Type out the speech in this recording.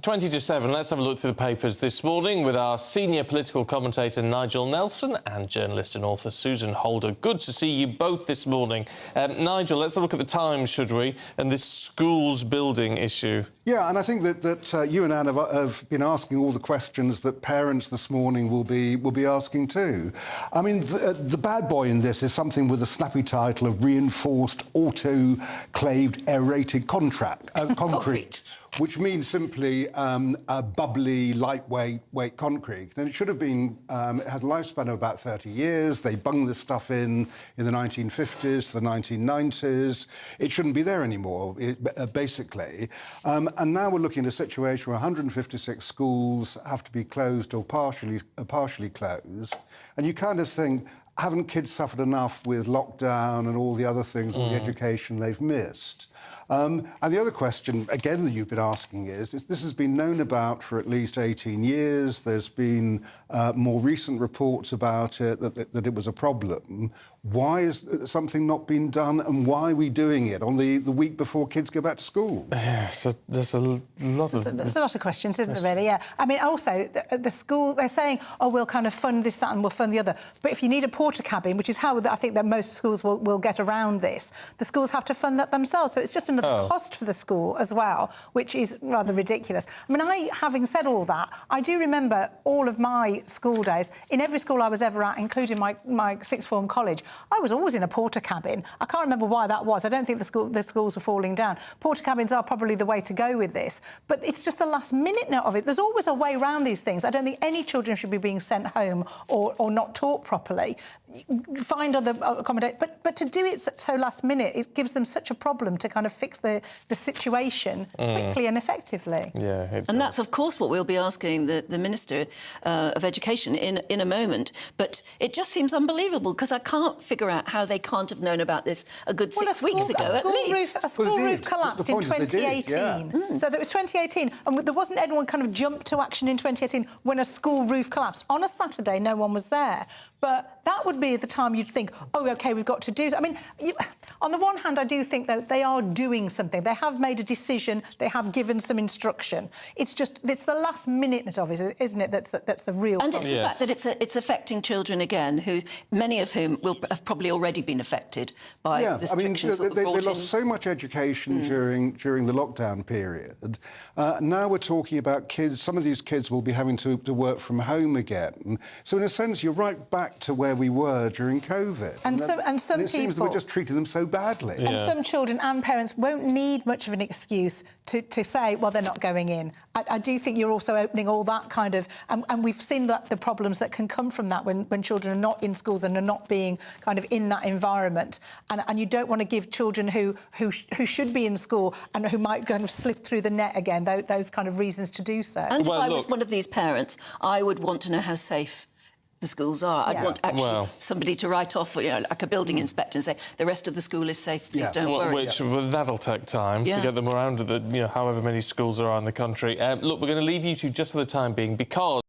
20 to 7, let's have a look through the papers this morning with our senior political commentator Nigel Nelson and journalist and author Susan Holder. Good to see you both this morning. Nigel, let's have a look at the Times, should we, and this schools building issue. Yeah, and I think that you and Anne have been asking all the questions that parents this morning will be asking too. I mean, the bad boy in this is something with a snappy title of reinforced autoclaved aerated concrete. Which means simply a bubbly, lightweight concrete. And it should have been, it has a lifespan of about 30 years. They bunged this stuff in the 1950s, the 1990s. It shouldn't be there anymore, basically. And now we're looking at a situation where 156 schools have to be closed or partially closed. And you kind of think, haven't kids suffered enough with lockdown and all the other things, all the education they've missed? And the other question, again, that you've been asking is this has been known about for at least 18 years. There's been more recent reports about it, that it was a problem. Why is something not being done, and why are we doing it on the week before kids go back to school? Yeah, so there's a lot of... There's a lot of questions, isn't there, really? Yeah. I mean, also, the school, they're saying, oh, we'll kind of fund this, that, and we'll fund the other. But if you need a porter cabin, which is how I think that most schools will get around this, the schools have to fund that themselves. So it's just another cost for the school as well, which is rather ridiculous. I mean, having said all that, I do remember all of my school days. In every school I was ever at, including my sixth form college, I was always in a porter cabin. I can't remember why that was. I don't think the schools were falling down. Porter cabins are probably the way to go with this, but it's just the last minute of it. There's always a way around these things. I don't think any children should be being sent home or not taught properly. Find other accommodate, but to do it so last minute, it gives them such a problem to kind of fix the situation quickly and effectively. Yeah, and that's of course what we'll be asking the Minister of Education in a moment. But it just seems unbelievable, because I can't figure out how they can't have known about this a good 6 weeks ago at least. A school roof collapsed in 2018. So that was 2018, and there wasn't anyone kind of jumped to action in 2018 when a school roof collapsed. On a Saturday, no one was there. But that would be the time you'd think, oh, OK, we've got to do... I mean, on the one hand, I do think that they are doing something. They have made a decision. They have given some instruction. It's just, it's the last minute of it, isn't it, that's the real problem. And it's the fact that it's affecting children again, who many of whom will have probably already been affected by the restrictions. They lost so much education during the lockdown period. Now we're talking about kids. Some of these kids will be having to work from home again. So in a sense, you're right back to where we were during COVID. And some people... it seems that we're just treating them so badly. And some children and parents won't need much of an excuse to say, well, they're not going in. I do think you're also opening all that kind of... And we've seen the problems that can come from that when children are not in schools and are not being kind of in that environment. And you don't want to give children who should be in school and who might kind of slip through the net again, those kind of reasons to do so. And if I was one of these parents, I would want to know how safe the schools are. I'd want actually somebody to write off, like a building inspector, and say the rest of the school is safe. Please don't worry. That'll take time to get them around to however many schools there are in the country. Look, we're going to leave you two just for the time being, because